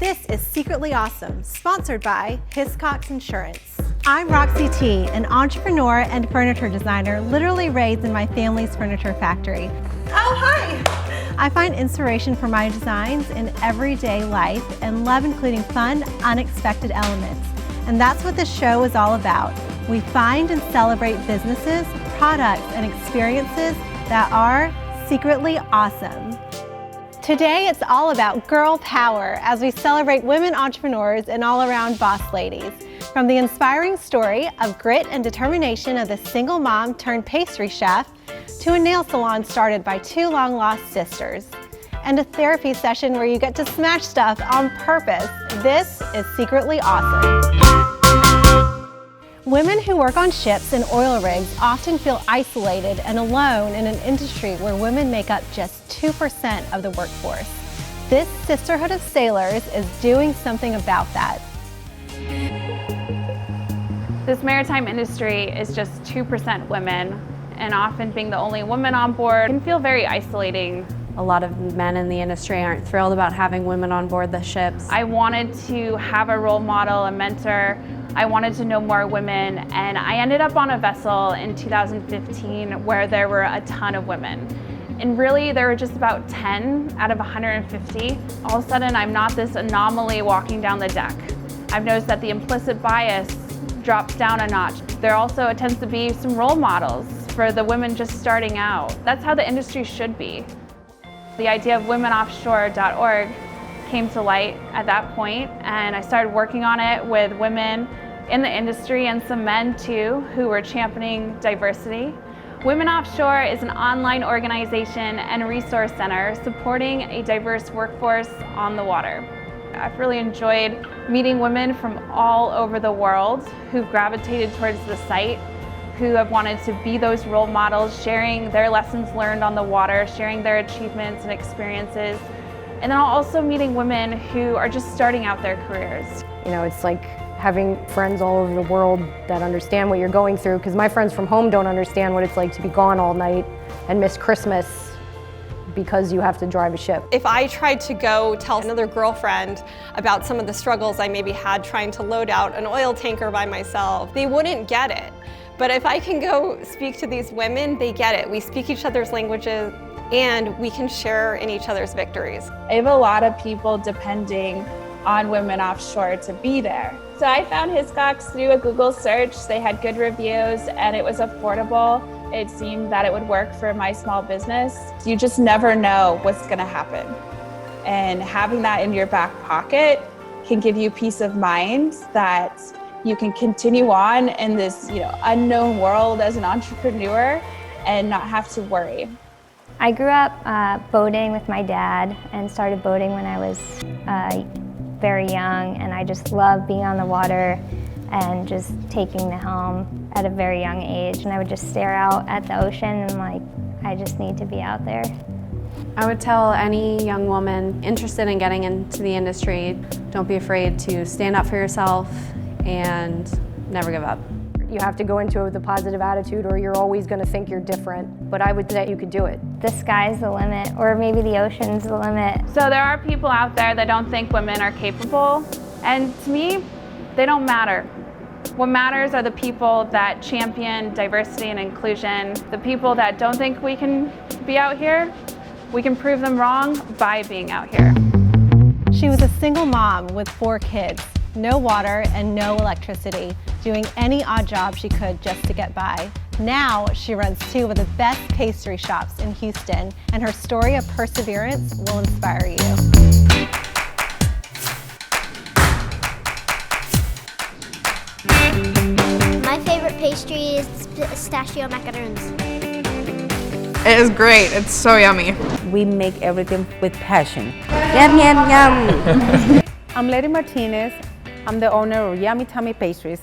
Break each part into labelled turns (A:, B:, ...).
A: This is Secretly Awesome, sponsored by Hiscox Insurance. I'm Roxy Te, an entrepreneur and furniture designer literally raised in my family's furniture factory. Oh, hi! I find inspiration for my designs in everyday life and love including fun, unexpected elements. And that's what this show is all about. We find and celebrate businesses, products, and experiences that are secretly awesome. Today, it's all about girl power as we celebrate women entrepreneurs and all-around boss ladies. From the inspiring story of grit and determination of the single mom turned pastry chef to a nail salon started by two long-lost sisters and a therapy session where you get to smash stuff on purpose. This is Secretly Awesome. Women who work on ships and oil rigs often feel isolated and alone in an industry where women make up just 2% of the workforce. This Sisterhood of Sailors is doing something about that.
B: This maritime industry is just 2% women, and often being the only woman on board can feel very isolating.
C: A lot of men in the industry aren't thrilled about having women on board the ships.
B: I wanted to have a role model, a mentor. I wanted to know more women, and I ended up on a vessel in 2015 where there were a ton of women. And really, there were just about 10 out of 150. All of a sudden, I'm not this anomaly walking down the deck. I've noticed that the implicit bias drops down a notch. There also tends to be some role models for the women just starting out. That's how the industry should be. The idea of womenoffshore.org came to light at that point, and I started working on it with women in the industry and some men too who were championing diversity. Women Offshore is an online organization and resource center supporting a diverse workforce on the water. I've really enjoyed meeting women from all over the world who've gravitated towards the site, who have wanted to be those role models, sharing their lessons learned on the water, sharing their achievements and experiences. And then also meeting women who are just starting out their careers.
D: You know, it's like having friends all over the world that understand what you're going through, because my friends from home don't understand what it's like to be gone all night and miss Christmas because you have to drive a ship.
E: If I tried to go tell another girlfriend about some of the struggles I maybe had trying to load out an oil tanker by myself, they wouldn't get it. But if I can go speak to these women, they get it. We speak each other's languages and we can share in each other's victories.
F: I have a lot of people depending on Women Offshore to be there. So I found Hiscox through a Google search. They had good reviews and it was affordable. It seemed that it would work for my small business. You just never know what's gonna happen. And having that in your back pocket can give you peace of mind that you can continue on in this, unknown world as an entrepreneur and not have to worry.
G: I grew up boating with my dad and started boating when I was very young, and I just love being on the water and just taking the helm at a very young age. And I would just stare out at the ocean and I just need to be out there.
C: I would tell any young woman interested in getting into the industry, don't be afraid to stand up for yourself and never give up.
D: You have to go into it with a positive attitude or you're always going to think you're different. But I would say you could do it.
G: The sky's the limit, or maybe the ocean's the limit.
B: So there are people out there that don't think women are capable, and to me, they don't matter. What matters are the people that champion diversity and inclusion. The people that don't think we can be out here, we can prove them wrong by being out here.
A: She was a single mom with 4 kids, no water and no electricity, doing any odd job she could just to get by. Now she runs 2 of the best pastry shops in Houston, and her story of perseverance will inspire you.
H: My favorite pastry is pistachio macaroons.
I: It is great. It's so yummy.
J: We make everything with passion. Yum, yum, yum.
K: I'm Lady Martinez. I'm the owner of Yummy Tummy Pastries.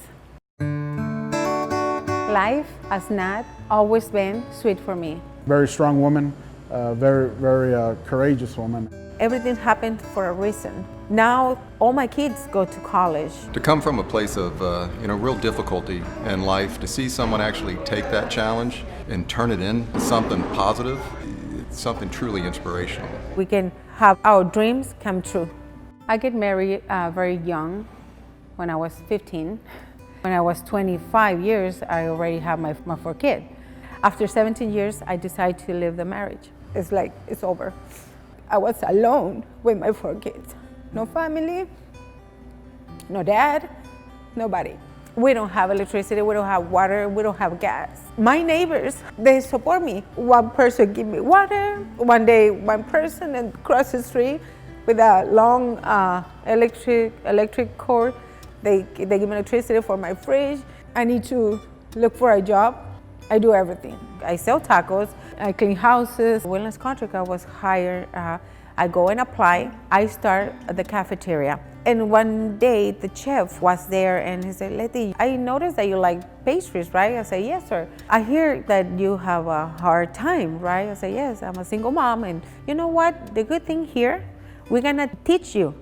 K: Life has not always been sweet for me.
L: Very strong woman, very courageous woman.
J: Everything happened for a reason. Now all my kids go to college.
M: To come from a place of real difficulty in life, to see someone actually take that challenge and turn it into something positive, it's something truly inspirational.
J: We can have our dreams come true.
K: I get married very young, when I was 15. When I was 25 years, I already have my 4 kids. After 17 years, I decided to leave the marriage. It's like, it's over. I was alone with my 4 kids. No family, no dad, nobody. We don't have electricity, we don't have water, we don't have gas. My neighbors, they support me. One person give me water, one day one person and cross the street with a long electric cord. They give me electricity for my fridge. I need to look for a job. I do everything. I sell tacos, I clean houses. Wellness contract, I was hired. I go and apply. I start at the cafeteria. And one day the chef was there and he said, Letty, I noticed that you like pastries, right? I said, yes, sir. I hear that you have a hard time, right? I said, yes, I'm a single mom. And you know what? The good thing here, we're gonna teach you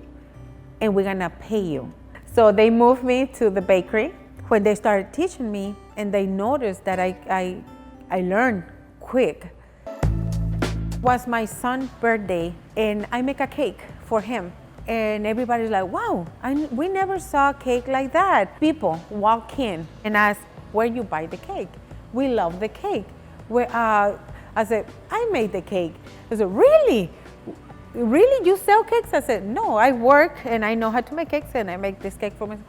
K: and we're gonna pay you. So they moved me to the bakery. When they started teaching me and they noticed that I learned quick. It was my son's birthday and I make a cake for him. And everybody's like, wow, we never saw a cake like that. People walk in and ask, where you buy the cake? We love the cake. I said, I made the cake. I said, really? Really, you sell cakes? I said, no, I work and I know how to make cakes and I make this cake for myself.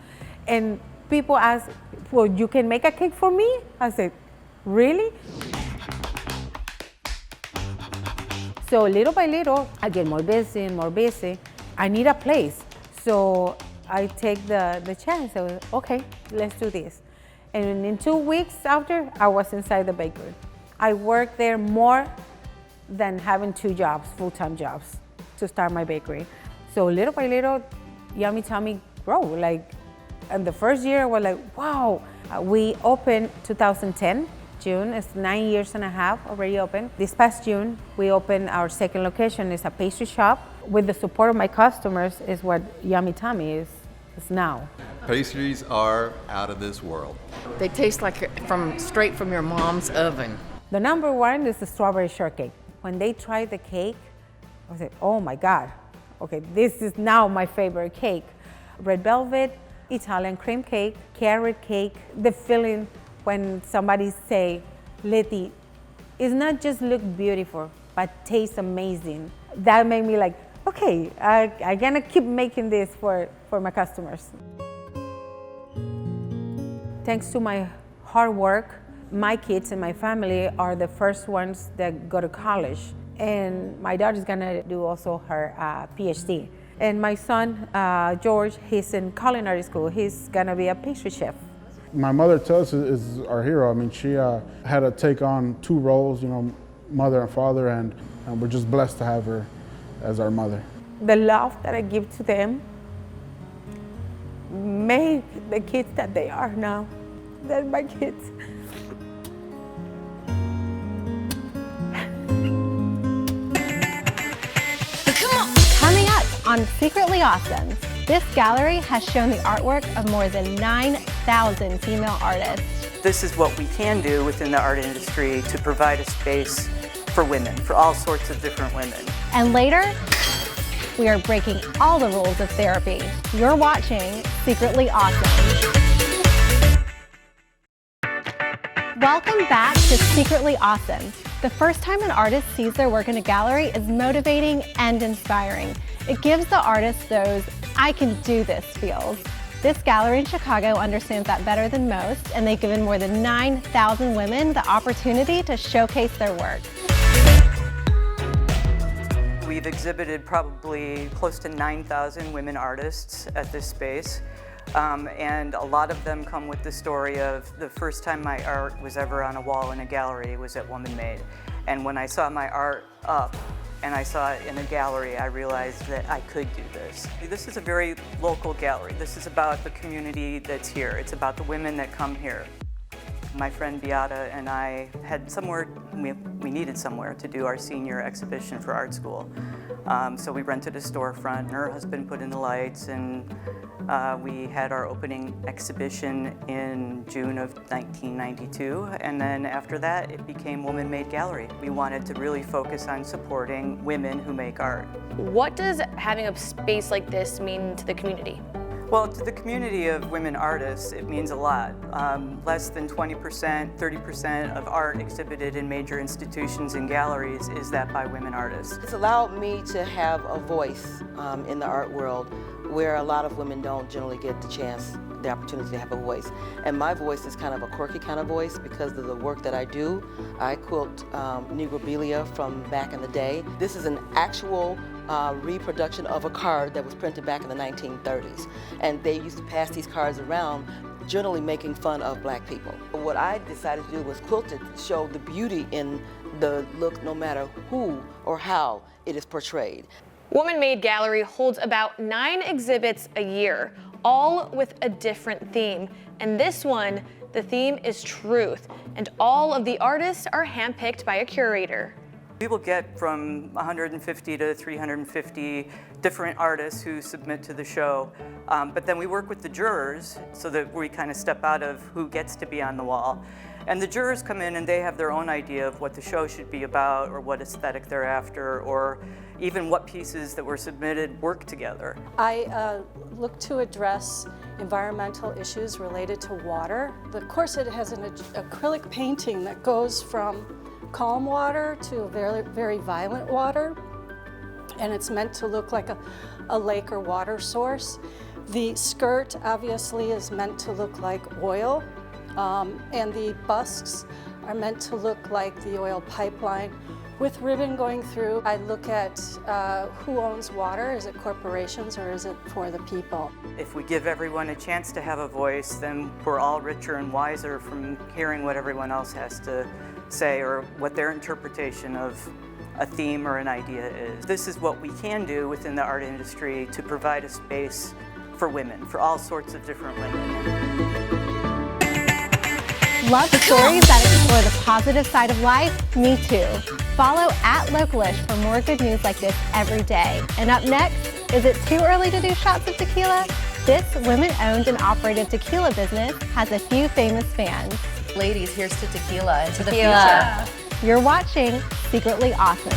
K: And people ask, well, you can make a cake for me? I said, really? So little by little, I get more busy and more busy. I need a place. So I take the chance. I was, okay, let's do this. And in 2 weeks after, I was inside the bakery. I worked there more than having 2 jobs, full-time jobs, to start my bakery. So little by little, Yummy Tummy grow. Like, in the first year, we're like, wow. We opened 2010, June. It's 9 years and a half already open. This past June, we opened our second location. It's a pastry shop. With the support of my customers is what Yummy Tummy is now.
M: Pastries are out of this world.
N: They taste like straight from your mom's oven.
K: The number one is the strawberry shortcake. When they try the cake, I said, oh my God, okay, this is now my favorite cake. Red velvet, Italian cream cake, carrot cake. The feeling when somebody say, Letty, it's not just look beautiful, but tastes amazing. That made me like, okay, I'm gonna keep making this for my customers. Thanks to my hard work, my kids and my family are the first ones that go to college. And my daughter's gonna do also her PhD. And my son, George, he's in culinary school. He's gonna be a pastry chef.
L: My mother to us is our hero. I mean, she had to take on 2 roles, you know, mother and father, and we're just blessed to have her as our mother.
K: The love that I give to them make the kids that they are now. They're my kids.
A: Coming up on Secretly Awesome, this gallery has shown the artwork of more than 9,000 female artists.
O: This is what we can do within the art industry to provide a space for women, for all sorts of different women.
A: And later, we are breaking all the rules of therapy. You're watching Secretly Awesome. Welcome back to Secretly Awesome. The first time an artist sees their work in a gallery is motivating and inspiring. It gives the artist those I can do this feels. This gallery in Chicago understands that better than most, and they've given more than 9,000 women the opportunity to showcase their work.
O: We've exhibited probably close to 9,000 women artists at this space. And a lot of them come with the story of the first time my art was ever on a wall in a gallery was at Woman Made. And when I saw my art up and I saw it in a gallery, I realized that I could do this. This is a very local gallery. This is about the community that's here. It's about the women that come here. My friend Beata and I had somewhere, we needed somewhere to do our senior exhibition for art school. So we rented a storefront, and her husband put in the lights, and we had our opening exhibition in June of 1992, and then after that it became Woman Made Gallery. We wanted to really focus on supporting women who make art.
P: What does having a space like this mean to the community?
O: Well, to the community of women artists, it means a lot. Less than 20%, 30% of art exhibited in major institutions and galleries is that by women artists.
Q: It's allowed me to have a voice in the art world where a lot of women don't generally get the opportunity to have a voice. And my voice is kind of a quirky kind of voice because of the work that I do. I quilt negrobilia from back in the day. This is an actual reproduction of a card that was printed back in the 1930s. And they used to pass these cards around, generally making fun of black people. What I decided to do was quilt it to show the beauty in the look no matter who or how it is portrayed.
P: Woman Made Gallery holds about 9 exhibits a year, all with a different theme. And this one, the theme is truth, and all of the artists are handpicked by a curator.
O: We will get from 150 to 350 different artists who submit to the show, but then we work with the jurors so that we kind of step out of who gets to be on the wall. And the jurors come in and they have their own idea of what the show should be about, or what aesthetic they're after, or even what pieces that were submitted work together.
R: I look to address environmental issues related to water. The corset has an acrylic painting that goes from calm water to very, very violent water, and it's meant to look like a lake or water source. The skirt obviously is meant to look like oil, and the busks are meant to look like the oil pipeline with ribbon going through. I look at who owns water. Is it corporations or is it for the people?
O: If we give everyone a chance to have a voice, then we're all richer and wiser from hearing what everyone else has to say or what their interpretation of a theme or an idea is. This is what we can do within the art industry to provide a space for women, for all sorts of different women.
A: Love stories that explore the positive side of life? Me too. Follow @Localish for more good news like this every day. And up next, is it too early to do shots of tequila? This women-owned and operated tequila business has a few famous fans.
S: Ladies, here's to tequila and to the future.
A: You're watching Secretly Awesome.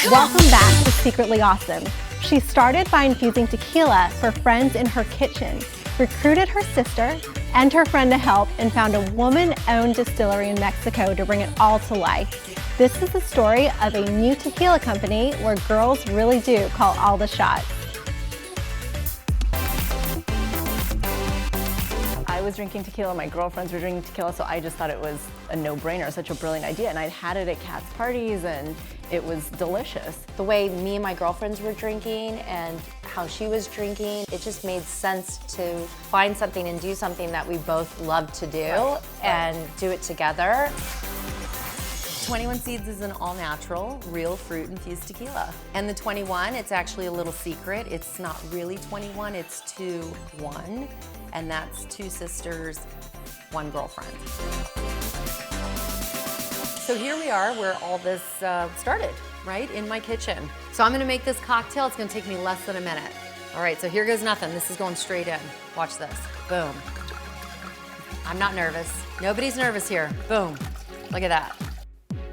A: Welcome back to Secretly Awesome. She started by infusing tequila for friends in her kitchen, recruited her sister and her friend to help, and found a woman-owned distillery in Mexico to bring it all to life. This is the story of a new tequila company where girls really do call all the shots.
T: I was drinking tequila, my girlfriends were drinking tequila, so I just thought it was a no-brainer, such a brilliant idea. And I'd had it at Kat's parties and it was delicious.
U: The way me and my girlfriends were drinking and how she was drinking, it just made sense to find something and do something that we both love to do and do it together.
S: 21 Seeds is an all-natural, real fruit-infused tequila. And the 21, it's actually a little secret. It's not really 21, it's 2-1. And that's 2 sisters, 1 girlfriend. So here we are where all this started, right? In my kitchen. So I'm gonna make this cocktail. It's gonna take me less than a minute. All right, so here goes nothing. This is going straight in. Watch this, boom. I'm not nervous. Nobody's nervous here, boom. Look at that.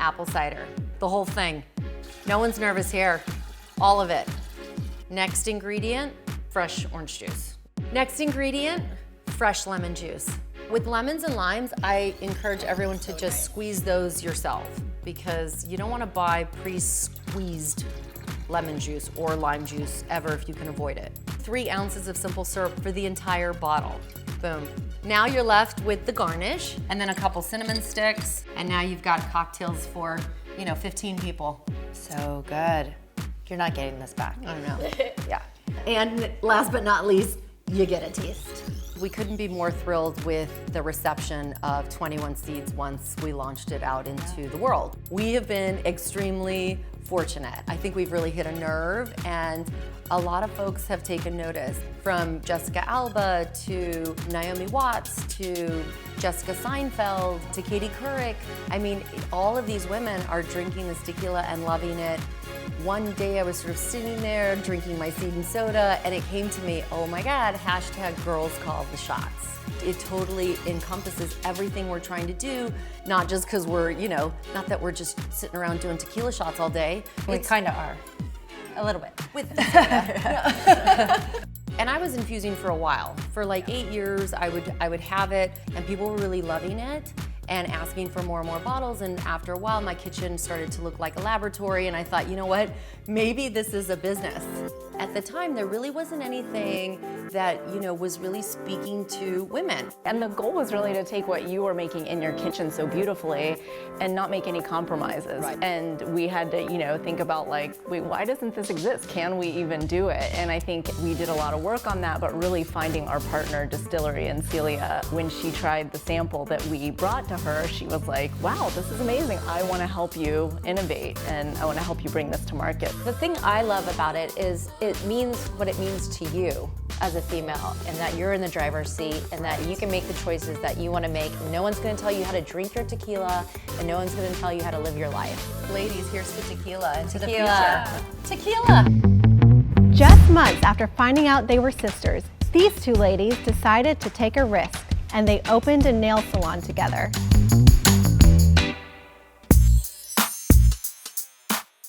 S: Apple cider, the whole thing. No one's nervous here, all of it. Next ingredient, fresh orange juice. Next ingredient, fresh lemon juice. With lemons and limes, I encourage everyone to just squeeze those yourself because you don't want to buy pre-squeezed lemon juice or lime juice ever if you can avoid it. 3 ounces of simple syrup for the entire bottle. Boom. Now you're left with the garnish and then a couple cinnamon sticks, and now you've got cocktails for, 15 people.
U: So good. You're not getting this back.
S: I know. Yeah. And last but not least, you get a taste. We couldn't be more thrilled with the reception of 21 Seeds once we launched it out into the world. We have been extremely fortunate. I think we've really hit a nerve, and a lot of folks have taken notice, from Jessica Alba to Naomi Watts to Jessica Seinfeld to Katie Couric. I mean, all of these women are drinking this tequila and loving it. One day I was sort of sitting there drinking my seed and soda, and it came to me, oh my God, hashtag girls call the shots. It totally encompasses everything we're trying to do, not just because we're, you know, not that we're just sitting around doing tequila shots all day.
U: We kind of are. A little bit.
S: With the soda. And I was infusing for a while. For like 8 years, I would have it, and people were really loving it and asking for more and more bottles. And after a while, my kitchen started to look like a laboratory, and I thought, you know what, maybe this is a business. At the time, there really wasn't anything that, you know, was really speaking to women.
T: And the goal was really to take what you were making in your kitchen so beautifully and not make any compromises.
U: Right.
T: And we had to, you know, think about like, wait, why doesn't this exist? Can we even do it? And I think we did a lot of work on that, but really finding our partner distillery in Celia. When she tried the sample that we brought to her, she was like, wow, this is amazing. I want to help you innovate, and I want to help you bring this to market.
U: The thing I love about it is it means what it means to you as a female, and that you're in the driver's seat, and that you can make the choices that you want to make. No one's going to tell you how to drink your tequila, and no one's going to tell you how to live your life. Ladies, here's to tequila and to the future. Tequila!
A: Just months after finding out they were sisters, these two ladies decided to take a risk, and they opened a nail salon together.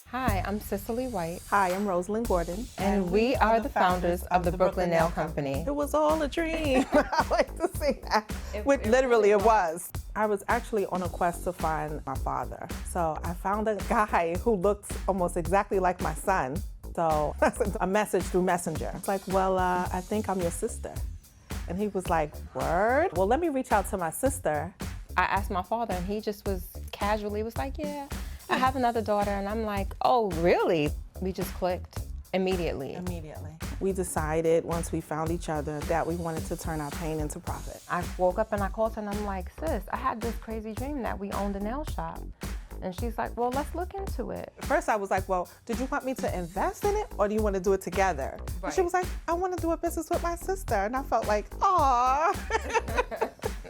E: Hi, I'm Cicely White.
J: Hi, I'm Rosalind Gordon.
E: And we are the founders of the Brooklyn Nail Company.
J: It was all a dream. I like to say that. Which literally it was. I was actually on a quest to find my father. So I found a guy who looked almost exactly like my son. So I sent a message through Messenger. It's like, well, I think I'm your sister. And he was like, word? Well, let me reach out to my sister.
E: I asked my father, and he just was casually was like, yeah, I have another daughter. And I'm like, oh, really? We just clicked immediately.
J: Immediately. We decided once we found each other that we wanted to turn our pain into profit.
E: I woke up and I called her, and I'm like, sis, I had this crazy dream that we owned a nail shop. And she's like, well, let's look into it.
J: First I was like, well, did you want me to invest in it, or do you want to do it together?
E: Right.
J: And she was like, I want to do a business with my sister. And I felt like, aw.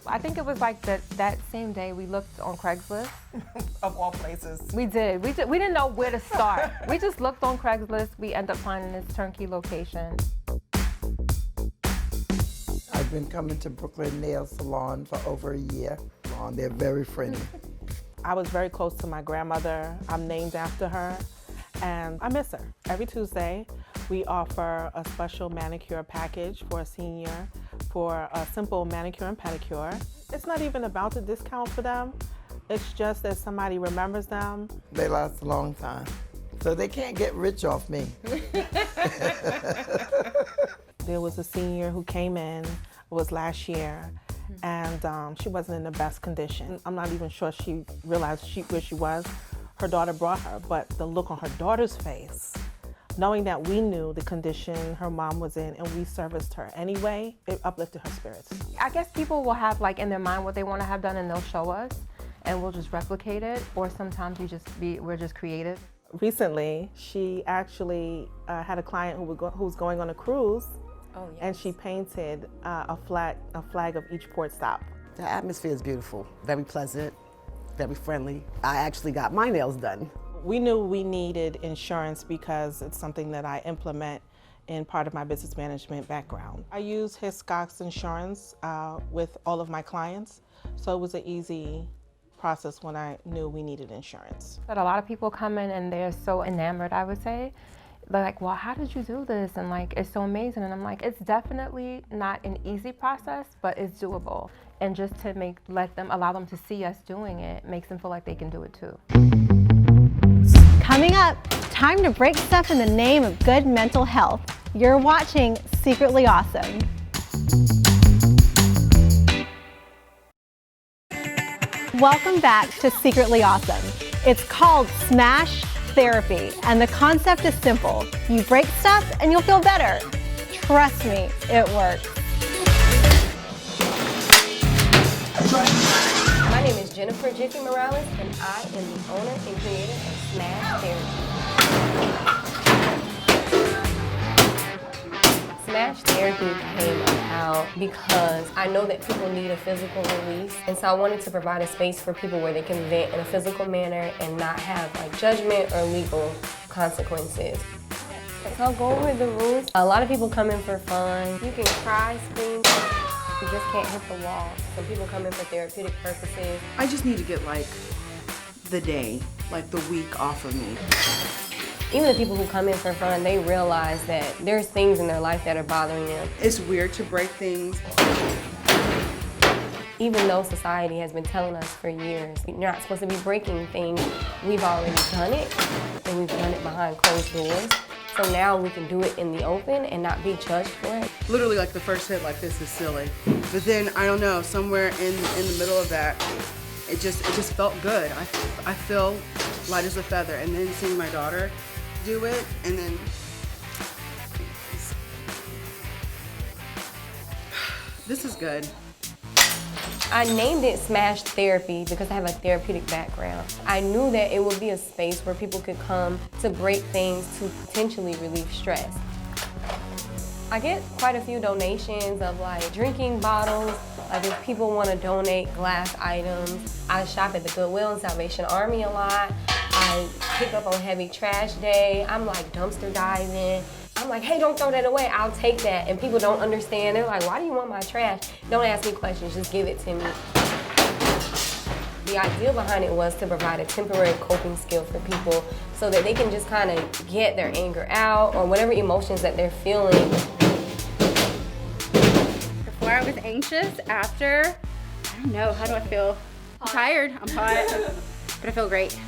E: I think it was like that same day we looked on Craigslist.
J: Of all places.
E: We did. We didn't know where to start. We just looked on Craigslist. We ended up finding this turnkey location.
V: I've been coming to Brooklyn Nail Salon for over a year. They're very friendly.
J: I was very close to my grandmother. I'm named after her, and I miss her. Every Tuesday, we offer a special manicure package for a senior for a simple manicure and pedicure. It's not even about the discount for them. It's just that somebody remembers them.
V: They last a long time, so they can't get rich off me.
J: There was a senior who came in, it was last year, and she wasn't in the best condition. I'm not even sure she realized where she was. Her daughter brought her, but the look on her daughter's face, knowing that we knew the condition her mom was in and we serviced her anyway, it uplifted her spirits.
E: I guess people will have like in their mind what they want to have done, and they'll show us, and we'll just replicate it. Or sometimes we're just creative.
J: Recently, she actually had a client who was going on a cruise.
U: Oh, yes.
J: And she painted a flag of each port stop.
W: The atmosphere is beautiful, very pleasant, very friendly. I actually got my nails done.
J: We knew we needed insurance because it's something that I implement in part of my business management background. I use Hiscox Insurance with all of my clients, so it was an easy process when I knew we needed insurance.
E: But a lot of people come in and they're so enamored, I would say. They're like, well, how did you do this? And like, it's so amazing. And I'm like, it's definitely not an easy process, but it's doable. And just to allow them to see us doing it, makes them feel like they can do it too.
A: Coming up, time to break stuff in the name of good mental health. You're watching Secretly Awesome. Welcome back to Secretly Awesome. It's called Smash Therapy, and the concept is simple. You break stuff and you'll feel better. Trust me, it works.
X: My name is Jennifer Jiffy Morales, and I am the owner and creator of Smash Therapy.
E: Smash therapy came about because I know that people need a physical release, and so I wanted to provide a space for people where they can vent in a physical manner and not have like judgment or legal consequences. So I'll go over the rules. A lot of people come in for fun. You can cry, scream, you just can't hit the wall. Some people come in for therapeutic purposes.
C: I just need to get like the day, like the week off of me.
E: Even the people who come in for fun, they realize that there's things in their life that are bothering them.
C: It's weird to break things.
E: Even though society has been telling us for years, you're not supposed to be breaking things, we've already done it, and we've done it behind closed doors. So now we can do it in the open and not be judged for it.
C: Literally like the first hit like this is silly. But then, I don't know, somewhere in the middle of that, it just felt good. I feel light as a feather. And then seeing my daughter do it, and then this is good.
E: I named it Smash Therapy because I have a therapeutic background. I knew that it would be a space where people could come to break things to potentially relieve stress. I get quite a few donations of like drinking bottles, like if people want to donate glass items. I shop at the Goodwill and Salvation Army a lot. I pick up on heavy trash day. I'm like dumpster diving. I'm like, hey, don't throw that away, I'll take that. And people don't understand. They're like, why do you want my trash? Don't ask me questions, just give it to me. The idea behind it was to provide a temporary coping skill for people so that they can just kind of get their anger out or whatever emotions that they're feeling.
D: Before I was anxious, after, I don't know, how do I feel? I'm tired, I'm hot, but I feel great.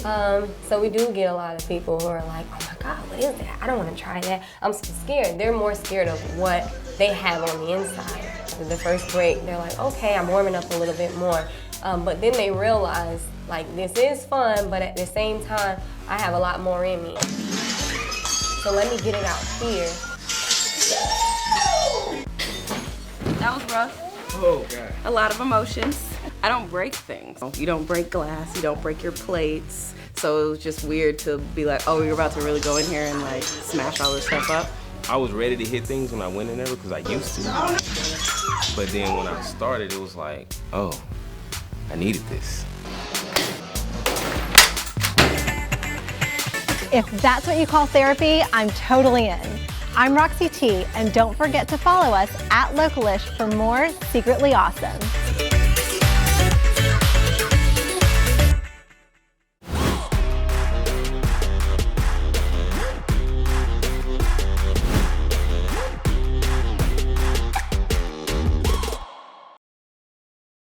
E: So we do get a lot of people who are like, oh my God, what is that? I don't want to try that. I'm so scared. They're more scared of what they have on the inside. The first break, they're like, okay, I'm warming up a little bit more. But then they realize, like, this is fun, but at the same time, I have a lot more in me. So let me get it out here.
D: That was rough.
C: Oh, God.
D: A lot of emotions.
C: I don't break things. You don't break glass, you don't break your plates. So it was just weird to be like, oh, you're about to really go in here and like smash all this stuff up.
F: I was ready to hit things when I went in there because I used to. But then when I started, it was like, oh, I needed this.
A: If that's what you call therapy, I'm totally in. I'm Roxy Te, and don't forget to follow us at Localish for more Secretly Awesome.